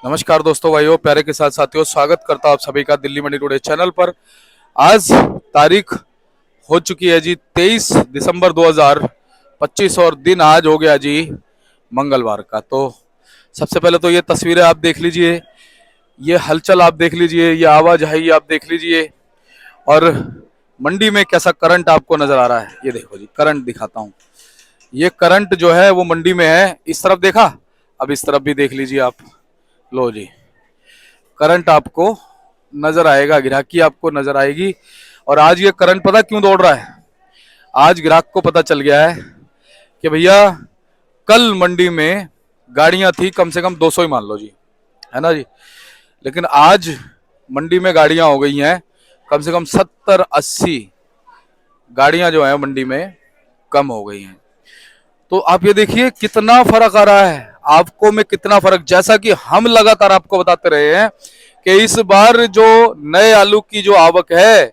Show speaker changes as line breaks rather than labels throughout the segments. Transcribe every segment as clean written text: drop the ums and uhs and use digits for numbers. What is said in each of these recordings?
नमस्कार दोस्तों, भाइयों, प्यारे के साथ साथियों, स्वागत करता हूं आप सभी का दिल्ली मंडी टुडे चैनल पर। आज तारीख हो चुकी है जी 23 दिसंबर 2025 और दिन आज हो गया जी मंगलवार का। तो सबसे पहले तो ये तस्वीरें आप देख लीजिए, ये हलचल आप देख लीजिए, ये आवाजाही आप देख लीजिए और मंडी में कैसा करंट आपको नजर आ रहा है। ये देखो जी, करंट दिखाता हूँ। ये करंट जो है वो मंडी में है। इस तरफ देखा, अब इस तरफ भी देख लीजिए आप। लो जी, करंट आपको नजर आएगा, ग्राहकी आपको नजर आएगी। और आज ये करंट पता क्यों दौड़ रहा है? आज ग्राहक को पता चल गया है कि भैया कल मंडी में गाड़ियां थी कम से कम 200 ही मान लो जी, है ना जी। लेकिन आज मंडी में गाड़ियां हो गई हैं कम से कम 70-80 गाड़ियां जो है मंडी में कम हो गई हैं। तो आप ये देखिए कितना फर्क आ रहा है आपको में, कितना फर्क। जैसा कि हम लगातार आपको बताते रहे हैं कि इस बार जो नए आलू की जो आवक है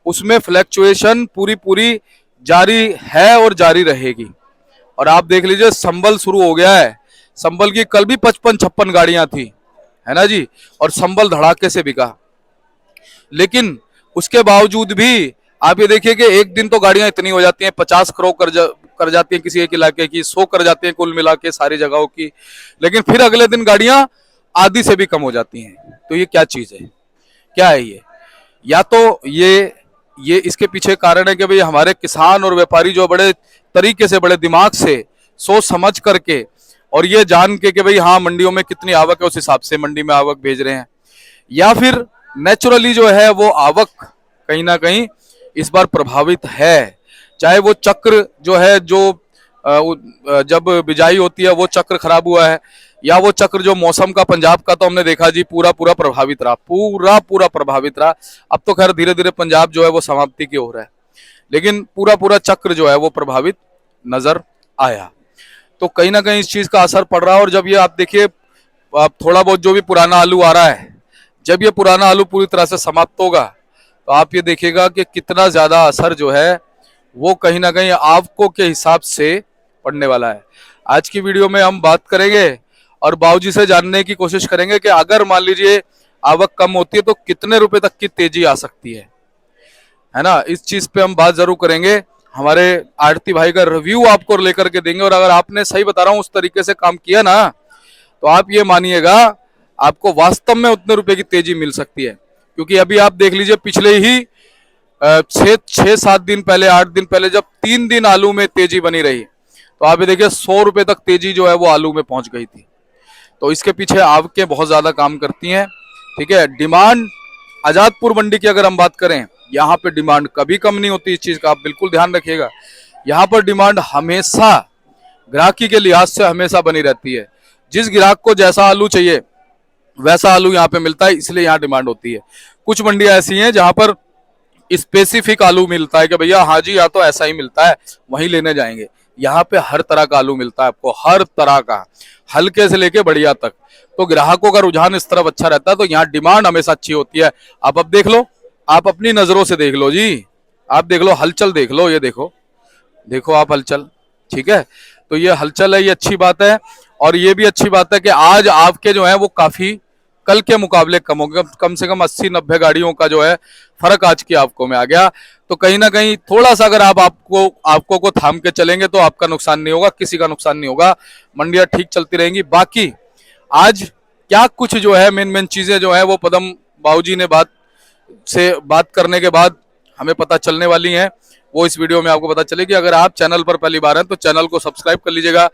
उसमें फ्लैक्चुएशन पूरी पूरी जारी है और जारी रहेगी। और आप देख लीजिए संबल शुरू हो गया है। संबल की कल भी 55-56 गाड़ियां थी, है ना जी, और संबल धड़ाके से बिका। लेकिन उसके बावजूद भी आप ये देखिए कि एक दिन तो गाड़ियां इतनी हो जाती हैं, 50 करोड़ कर जाती हैं किसी एक इलाके की, 100 कर जाती हैं कुल मिला के सारी जगहों की। लेकिन फिर अगले दिन गाड़ियां आधी से भी कम हो जाती हैं। तो ये क्या चीज है, क्या है ये? या तो ये इसके पीछे कारण है कि भाई हमारे किसान और व्यापारी जो बड़े तरीके से, बड़े दिमाग से सोच समझ करके और ये जान के कि भाई हाँ मंडियों में कितनी आवक है उस हिसाब से मंडी में आवक भेज रहे हैं। या फिर नेचुरली जो है वो आवक कहीं ना कहीं इस बार प्रभावित है। चाहे वो चक्र जो है, जो जब बिजाई होती है वो चक्र खराब हुआ है, या वो चक्र जो मौसम का पंजाब का तो हमने देखा जी पूरा पूरा प्रभावित रहा, पूरा पूरा प्रभावित रहा। अब तो खैर धीरे धीरे पंजाब जो है वो समाप्ति की ओर है, लेकिन पूरा पूरा चक्र जो है वो प्रभावित नजर आया। तो कहीं ना कहीं इस चीज का असर पड़ रहा है। और जब ये आप देखिए थोड़ा बहुत जो भी पुराना आलू आ रहा है, जब ये पुराना आलू पूरी तरह से समाप्त होगा तो आप ये देखिएगा कि कितना ज्यादा असर जो है वो कहीं ना कहीं आवकों के हिसाब से पड़ने वाला है। आज की वीडियो में हम बात करेंगे और बाबूजी से जानने की कोशिश करेंगे कि अगर मान लीजिए आवक कम होती है तो कितने रुपए तक की तेजी आ सकती है ना। इस चीज पे हम बात जरूर करेंगे। हमारे आड़ती भाई का रिव्यू आपको लेकर के देंगे और अगर आपने सही बता रहा हूं उस तरीके से काम किया ना तो आप ये मानिएगा आपको वास्तव में उतने रुपए की तेजी मिल सकती है। क्योंकि अभी आप देख लीजिए पिछले ही 6-7 दिन पहले, 8 दिन पहले जब 3 दिन आलू में तेजी बनी रही तो आप ये देखिए 100 रुपए तक तेजी जो है वो आलू में पहुंच गई थी। तो इसके पीछे आवकें बहुत ज्यादा काम करती हैं। ठीक है, डिमांड आजादपुर मंडी की अगर हम बात करें, यहाँ पे डिमांड कभी कम नहीं होती। इस चीज का आप बिल्कुल ध्यान रखिएगा। यहाँ पर डिमांड हमेशा ग्राहकी के लिहाज से हमेशा बनी रहती है। जिस ग्राहक को जैसा आलू चाहिए वैसा आलू यहाँ पे मिलता है, इसलिए यहाँ डिमांड होती है। कुछ मंडियां ऐसी हैं जहां पर स्पेसिफिक आलू मिलता है कि भैया हाँ जी या तो ऐसा ही मिलता है, वहीं लेने जाएंगे। यहाँ पे हर तरह का आलू मिलता है आपको, हर तरह का, हल्के से लेके बढ़िया तक। तो ग्राहकों का रुझान इस तरफ अच्छा रहता है, तो यहाँ डिमांड हमेशा अच्छी होती है। आप अब देख लो, आप अपनी नजरों से देख लो जी, आप देख लो, हलचल देख लो, ये देखो, देखो आप हलचल। ठीक है, तो ये हलचल है, ये अच्छी बात है। और ये भी अच्छी बात है कि आज आपके जो है वो काफी कल के मुकाबले कम हो गए। कम से कम 80-90 गाड़ियों का जो है फर्क आज की आपको में आ गया। तो कहीं ना कहीं थोड़ा सा अगर आप आपको को थाम के चलेंगे तो आपका नुकसान नहीं होगा, किसी का नुकसान नहीं होगा। मंडियां ठीक चलती रहेंगी। बाकी आज क्या कुछ जो है मेन मेन चीजें जो है वो पदम बाबूजी ने बात करने के बाद हमें पता चलने वाली हैं, वो इस वीडियो में आपको पता चलेगी। अगर आप चैनल पर पहली बार हैं तो चैनल को सब्सक्राइब कर लीजिएगा,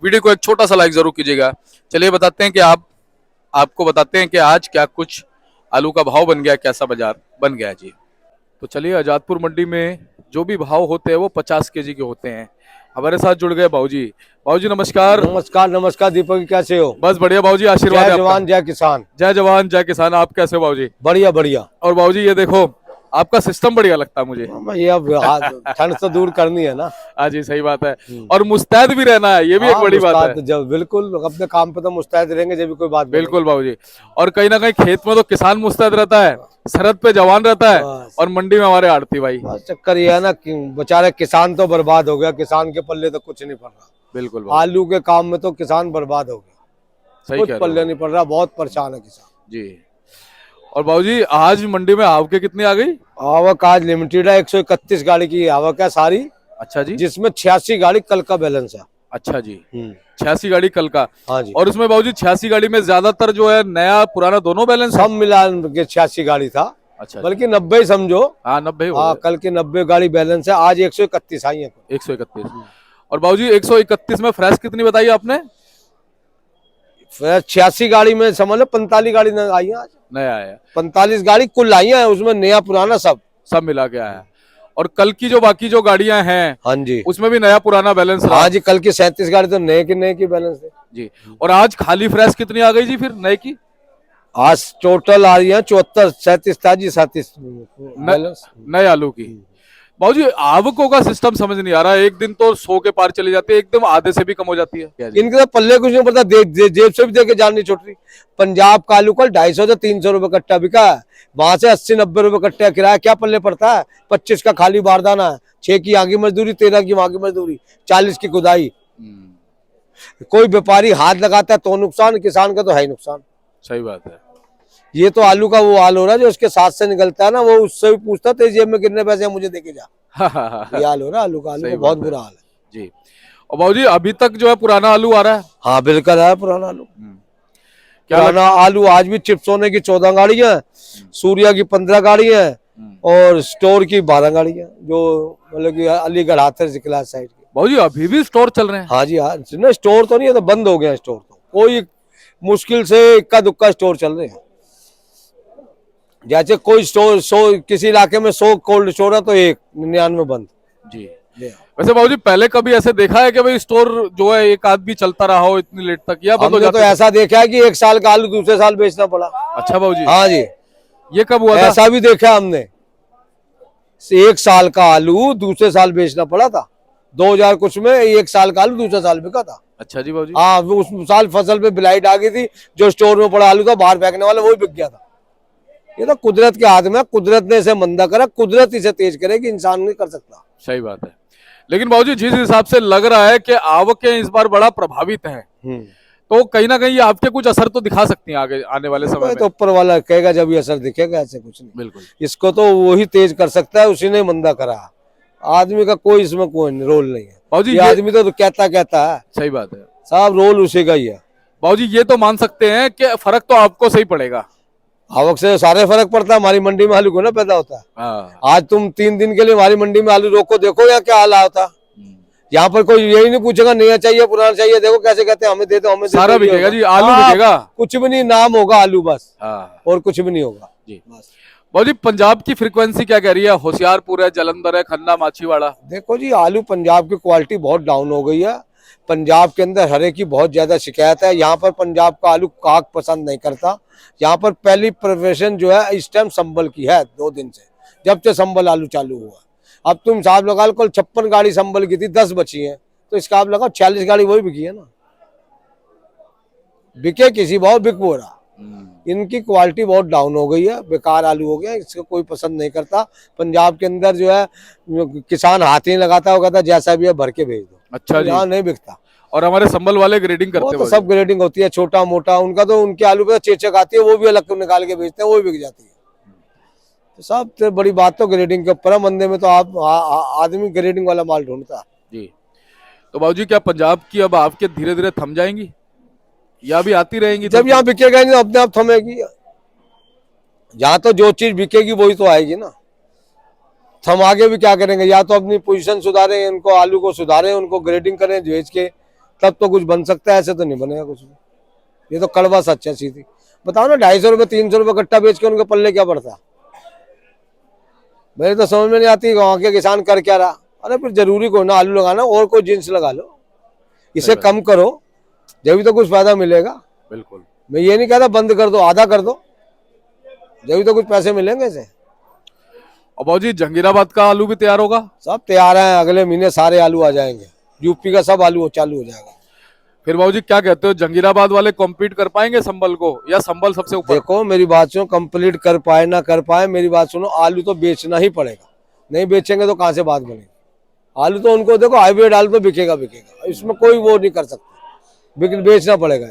वीडियो को एक छोटा सा लाइक जरूर कीजिएगा। चलिए बताते हैं कि आपको बताते हैं कि आज क्या कुछ आलू का भाव बन गया, कैसा बाजार बन गया जी। तो चलिए, आजादपुर मंडी में जो भी भाव होते हैं वो 50 केजी के होते हैं। हमारे साथ जुड़ गए बाबूजी। बाबूजी नमस्कार।
नमस्कार नमस्कार दीपक, कैसे हो?
बस बढ़िया बाबूजी, आशीर्वाद है
जय
आपका।
जवान जय किसान।
जय जवान जय किसान। आप कैसे हो बाबूजी?
बढ़िया बढ़िया।
और बाबूजी ये देखो, आपका सिस्टम बढ़िया लगता है मुझे।
ये अब ठंड से दूर करनी है ना।
हाँ जी, सही बात है। और मुस्तैद भी रहना है, ये भी एक बड़ी बात है।
जब बिल्कुल अपने काम पे तो मुस्तैद रहेंगे, जब भी कोई बात।
बिल्कुल बाबूजी। और कहीं ना कहीं खेत में तो किसान मुस्तैद रहता है, सरहद पे जवान रहता है, और मंडी में हमारे आड़ती भाई।
चक्कर ये है ना कि बेचारे किसान तो बर्बाद हो गया, किसान के पल्ले तो कुछ नहीं पड़ रहा।
बिल्कुल,
आलू के काम में तो किसान बर्बाद हो गया।
सही
कुछ
कह रहे
पल्ले
हो
नहीं पड़ रहा, बहुत परेशान है किसान।
जी। और बाबूजी आज मंडी में आवक कितनी आ गई?
आवक आज लिमिटेड है, 131 गाड़ी की आवक है सारी,
अच्छा जी।
जिसमें 86 गाड़ी कल का बैलेंस है।
अच्छा जी। 86 गाड़ी कल का।
हाँ जी,
और उसमें बाबूजी 86 गाड़ी में ज्यादातर जो है नया पुराना दोनों बैलेंस है?
सब मिला के 86 गाड़ी था,
अच्छा जी।
बल्कि 90 ही समझो।
हाँ 90
हाँ, कल की 90 गाड़ी बैलेंस है, आज 131 आई है।
131। और बाबूजी 131 में फ्रेश कितनी बताई आपने?
फिर 86 गाड़ी में समझ लो 45 गाड़ी आई है आज।
नया आया
45 गाड़ी कुल आई है, उसमें नया पुराना सब।
सब मिला के आया। और कल की जो बाकी जो गाड़ियां हैं
हाँ जी,
उसमें भी नया पुराना बैलेंस रहा?
हाँ जी, कल की 37 गाड़ी तो नए की बैलेंस है
जी। और आज खाली फ्रेश कितनी आ गई जी फिर नए की?
आज टोटल आ रही है 74, 37, 37 बैलेंस।
नए आलू की। बाबूजी आवकों का सिस्टम समझ नहीं आ रहा है, एक दिन तो 100 के पार चली जाती है, एकदम आधे से भी कम हो जाती है क्या जी?
इनके तो पल्ले कुछ नहीं पड़ता, जेब से भी दे के जान नहीं छूट रही। पंजाब का आलू कल 250 से 300 रुपए कट्टा बिका है, वहां से 80-90 रुपए कट्टा किराया, क्या पल्ले पड़ता है? 25 का खाली बारदाना है, 6 की यहाँ की मजदूरी, 13 की वहां की मजदूरी, 40 की खुदाई। कोई व्यापारी हाथ लगाता है तो नुकसान, किसान का तो है ही नुकसान।
सही बात है।
ये तो आलू का वो हाल हो रहा है, जो उसके साथ से निकलता है ना, वो उससे भी पूछता तेरी जेब में कितने पैसे हैं मुझे देके जा। ये हाल हो रहा है आलू का, आलू का बहुत बुरा हाल है
जी। और बाबूजी अभी तक जो है पुराना आलू आ रहा है?
हाँ बिल्कुल है पुराना आलू।
क्या
पुराना आलू आज भी चिप्स होने की 14 गाड़ियां, सूर्या की 15 गाड़ियां और स्टोर की 12 गाड़ियां, जो मतलब कि अलीगढ़ हाथरस जिला साइड की।
बाबूजी अभी भी स्टोर चल रहे हैं?
हाँ जी, हाँ ना, स्टोर तो नहीं है, तो बंद हो गया स्टोर, तो कोई मुश्किल से इक्का दुक्का स्टोर चल रहे हैं। जैसे कोई स्टोर 100 किसी इलाके में 100 कोल्ड स्टोर है तो 99 बंद
जी। वैसे बाबूजी पहले कभी ऐसे देखा है कि भाई स्टोर जो है एक आध भी चलता रहा हो इतनी लेट तक, या बंद हो
हमने
जाता
तो
है?
ऐसा देखा है कि 1 साल का आलू दूसरे साल बेचना पड़ा।
अच्छा बाबूजी।
हाँ जी,
ये कब हुआ था?
ऐसा भी देखा हमने, 1 साल का आलू दूसरे साल बेचना पड़ा था। 2000 कुछ में 1 साल का आलू दूसरे साल बिका था।
अच्छा जी बाबूजी।
हाँ, उस साल फसल पे ब्लाइट आ गई थी, जो स्टोर में पड़ा आलू था बाहर फेंकने वाला वो बिक गया था। ये तो कुदरत के हाथ में, कुदरत ने इसे मंदा करा, कुदरत इसे तेज करेगी, इंसान नहीं कर सकता।
सही बात है। लेकिन बाबूजी जिस हिसाब से लग रहा है कि आवकें इस बार बड़ा प्रभावित हैं, तो कहीं ना कहीं ये आपके कुछ असर तो दिखा सकती हैं आगे आने वाले समय में।
तो ऊपर वाला कहेगा जब ये असर दिखेगा, ऐसे कुछ नहीं।
बिल्कुल।
इसको तो वही तेज कर सकता है, उसी ने मंदा करा, आदमी का कोई इसमें कोई रोल नहीं है।
बाबूजी
ये आदमी तो कहता है।
सही बात है
साहब, रोल उसी का ही है।
बाबूजी ये तो मान सकते हैं कि फर्क तो आपको सही पड़ेगा।
आवक से सारे फर्क पड़ता है, हमारी मंडी में आलू को ना पैदा होता है।
हाँ।
आज तुम 3 दिन के लिए हमारी मंडी में आलू रोको, देखो या क्या हाल होता। यहाँ पर कोई यही नहीं पूछेगा नया चाहिए पुराना चाहिए, देखो कैसे कहते हैं हमें दे दो, हमें दे दो।
सारा बिकेगा जी, आलू बिकेगा,
कुछ भी नहीं, नाम होगा आलू बस,
हाँ।
और कुछ भी नहीं होगा
जी।
बस।
बाबूजी पंजाब की फ्रीक्वेंसी क्या कह रही है? होशियारपुर है, जालंधर है, खन्ना, माछीवाड़ा।
देखो जी, आलू पंजाब की क्वालिटी बहुत डाउन हो गई है। पंजाब के अंदर हरे की बहुत ज्यादा शिकायत है। यहाँ पर पंजाब का आलू काग पसंद नहीं करता। यहाँ पर पहली प्रिपरेशन जो है इस टाइम संबल की है, 2 दिन से, जब से संबल आलू चालू हुआ। अब तुम हिसाब लगा लो, कल 56 गाड़ी संबल की थी, 10 बची है, तो इसका आप लगाओ 40 गाड़ी वही बिकी है ना। बिके किसी भाव बिक वो रहा। इनकी क्वालिटी बहुत डाउन हो गई है, बेकार आलू हो गया, इसको कोई पसंद नहीं करता। पंजाब के अंदर जो है किसान हाथ ही लगाता, वो कहता जैसा भी है भर के भेज दो।
अच्छा जी।
यहाँ नहीं बिकता।
और हमारे संबल वाले ग्रेडिंग करते
वो तो
हैं?
सब ग्रेडिंग होती है, छोटा मोटा, उनका तो उनके आलू पे चेचक आती है, वो भी अलग निकाल के बेचते हैं, वो भी बिक जाती है। तो सबसे बड़ी बात तो ग्रेडिंग के ऊपर है। मंदे में तो आप आदमी ग्रेडिंग वाला माल ढूंढता है
जी। तो बाबूजी क्या पंजाब की अब आपके धीरे धीरे थम जाएंगी या भी आती रहेंगी?
जब यहाँ बिकेगा नहीं तो अपने आप थमेगी। यहाँ तो जो चीज बिकेगी वही तो आएगी ना। हम आगे भी क्या करेंगे, या तो अपनी पोजीशन सुधारें, इनको आलू को सुधारें, उनको ग्रेडिंग करें भेज के, तब तो कुछ बन सकता है, ऐसे तो नहीं बनेगा कुछ भी। ये तो कड़वा सच है सीधी। बताओ ना, 250 रुपए 300 रुपए कट्टा बेच के उनके पल्ले क्या पड़ता? मेरे तो समझ में नहीं आती वहां के किसान कर क्या रहा। अरे फिर जरूरी को ना आलू लगाना, और कोई जींस लगा लो, इसे कम करो, जब तो कुछ फायदा मिलेगा।
बिल्कुल।
मैं ये नहीं कहता बंद कर दो, आधा कर दो, जब तो कुछ पैसे मिलेंगे इसे।
और बाबूजी जंगीराबाद का आलू भी तैयार होगा?
सब तैयार है, अगले महीने सारे आलू आ जाएंगे, यूपी का सब आलू चालू हो जाएगा।
फिर बाबूजी क्या कहते हो, जंगीराबाद वाले कॉम्पीट कर पाएंगे संबल को, या संबल सबसे ऊपर?
देखो मेरी बात सुनो, कंप्लीट कर पाए ना कर पाए, मेरी बात सुनो, आलू तो बेचना ही पड़ेगा। नहीं बेचेंगे तो कहाँ से बात बनेगी। आलू तो उनको देखो, हाईब्रिड आलू तो बिकेगा, इसमें कोई वो नहीं कर सकता, बेचना पड़ेगा।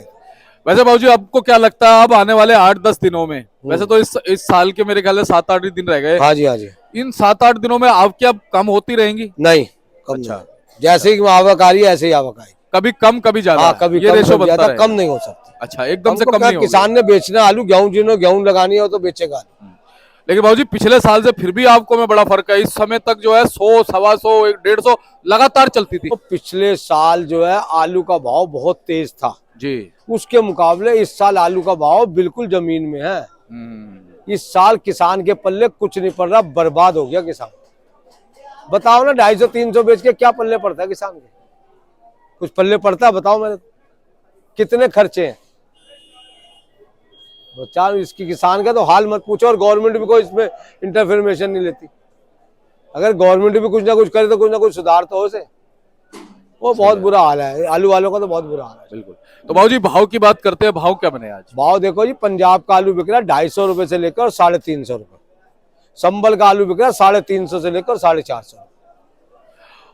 वैसे बाबूजी आपको क्या लगता है अब आने वाले 8-10 दिनों में, वैसे तो इस साल के मेरे ख्याल से 7-8 दिन रह गए,
हाँ जी, हाँ जी।
इन 7-8 दिनों में आवक क्या कम होती रहेंगी?
नहीं, कम
अच्छा।
नहीं। जैसे ही आवक आ रही है ऐसे ही आवक आएगी।
कभी कम कभी ज्यादा?
हाँ, कभी
ये
कम
रेशो
कभी
बनता
ज्यादा,
रहेगा?
कम नहीं हो सकती।
अच्छा, एकदम से
हमको
कम
क्या,
नहीं होगी।
किसान ने बेचना आलू, गेहूं जिन्होंने गेहूं लगानी हो तो बेचेगा।
लेकिन बाबूजी पिछले साल से फिर भी आपको में बड़ा फर्क है, इस समय तक जो है 100, 125, 150 लगातार चलती थी
तो पिछले साल जो है आलू का भाव बहुत तेज था
जी।
उसके मुकाबले इस साल आलू का भाव बिल्कुल जमीन में है। इस साल किसान के पल्ले कुछ नहीं पड़ रहा, बर्बाद हो गया किसान। बताओ ना, 250-300 बेच के क्या पल्ले पड़ता है किसान के? कुछ पल्ले पड़ता है? बताओ मेरे को, कितने खर्चे हैं? बच्चा इसकी किसान का तो हाल मत पूछो। और गवर्नमेंट भी कोई इसमें इंटरफेरमेशन नहीं लेती। अगर गवर्नमेंट भी कुछ ना कुछ करे तो कुछ ना कुछ सुधार तो हो से। वो बहुत बुरा हाल है, आलू वालों का तो बहुत बुरा हाल है।
बिल्कुल। तो बाबूजी भाव की बात करते हैं, भाव क्या बने आज?
भाव देखो जी, पंजाब का आलू बिक रहा है 250 रुपए से लेकर 350 रुपए। संबल का आलू बिक रहा है 350 से लेकर 450।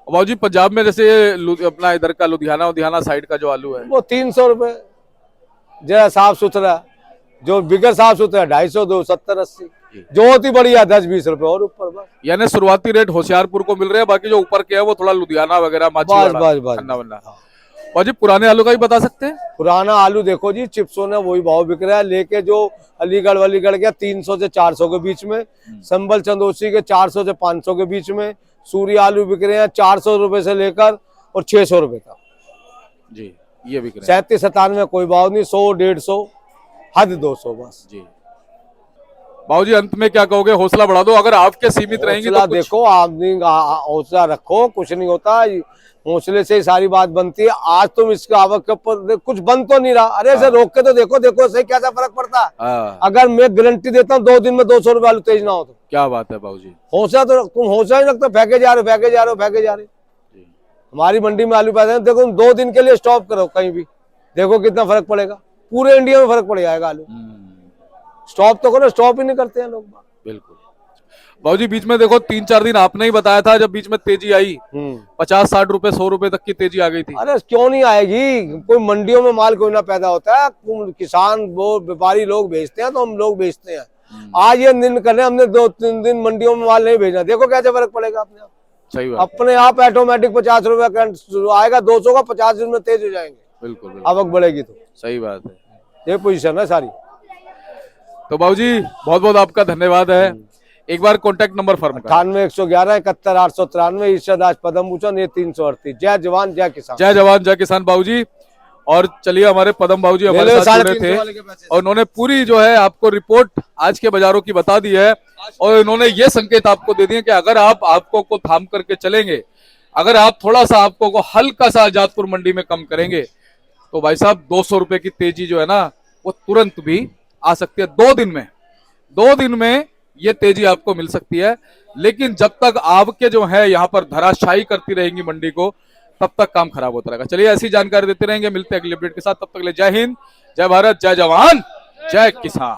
बाबूजी पंजाब में जैसे अपना इधर का लुधियाना साइड का जो आलू है
वो 300 रुपए जरा साफ सुथरा, जो बिगर साफ सुथरा 250, 270-80, जो होती बढ़िया 10-20 रुपए और ऊपर। बस
यानी शुरुआती रेट होशियारपुर को मिल रहे हैं, बाकी जो ऊपर के है वो थोड़ा लुधियाना वगैरह
बस बस बस।
बाबूजी पुराने आलू का ही बता सकते हैं?
पुराना आलू देखो जी, चिप्सों ने वही भाव बिक रहा है, लेके जो अलीगढ़ के 300 से 400 के बीच में, संबल चंदोसी के 400 से 500 के बीच में, सूर्य आलू बिक रहे हैं 400 रुपए से लेकर और 600 रुपए तक
जी। ये बिक रहे हैं
37-97 कोई भाव नहीं, 100-150, हद 200 बस
जी। बाबूजी अंत में क्या कहोगे? हौसला बढ़ा दो, अगर आपके सीमित रहेंगे तो कुछ...
देखो, आदमी हौसला रखो, कुछ नहीं होता, हौसले से ही सारी बात बनती है। आज तुम इसके आवक के ऊपर कुछ बन तो नहीं रहा, अरे ऐसे रोक के तो देखो सही कैसा फर्क पड़ता है। अगर मैं गारंटी देता हूँ 2 दिन में 200 रुपए आलू तेज ना हो तो
क्या बात है बाबूजी।
हौसला तो तुम हौसला ही रखते, फेंके जा रहे हो। हमारी मंडी में आलू पैदा है, देखो 2 दिन के लिए स्टॉप करो कहीं भी, देखो कितना फर्क पड़ेगा, पूरे इंडिया में फर्क पड़ जाएगा। आलू स्टॉप तो करो, स्टॉप ही नहीं करते हैं लोग।
बिल्कुल बाबूजी, बीच में देखो 3-4 दिन आपने ही बताया था जब बीच में तेजी आई, 50-60 रुपए 100 रुपए तक की तेजी आ गई थी।
अरे क्यों नहीं आएगी? कोई मंडियों में माल कोई ना पैदा होता है, किसान वो व्यापारी लोग बेचते हैं तो हम लोग बेचते हैं। आज ये दिन कर रहे हैं, हमने 2-3 दिन मंडियों में माल नहीं भेजना, देखो कैसे फर्क पड़ेगा अपने आप।
सही बात,
अपने आप ऑटोमेटिक 50 रुपए का आएगा, 200 का 50 दिन में तेज हो जाएंगे।
बिल्कुल
आवक बढ़ेगी तो।
सही बात है,
ये पोजीशन है सारी।
तो बाबूजी बहुत बहुत आपका धन्यवाद है। एक बार कॉन्टेक्ट नंबर फर्म का
98-111-71-893, ईर्षदास पदम पूछन, ये 338। जय जवान जय किसान।
जय जवान जय किसान बाबूजी। और चलिए, हमारे पदम बाबूजी हमारे साथ जुड़े थे और उन्होंने पूरी जो है आपको रिपोर्ट आज के बाजारों की बता दी है। और इन्होंने ये संकेत आपको दे दिए कि अगर आप आपको को थाम करके चलेंगे, अगर आप थोड़ा सा आपको को हल्का सा आजादपुर मंडी में कम करेंगे तो भाई साहब 200 रुपए की तेजी जो है ना वो तुरंत भी आ सकती है। 2 दिन में ये तेजी आपको मिल सकती है। लेकिन जब तक आपके जो है यहाँ पर धराशायी करती रहेंगी मंडी को, तब तक काम खराब होता रहेगा। चलिए ऐसी जानकारी देते रहेंगे, मिलते हैं अगले अपडेट के साथ। तब तक के लिए जय हिंद, जय भारत, जय जवान, जय किसान।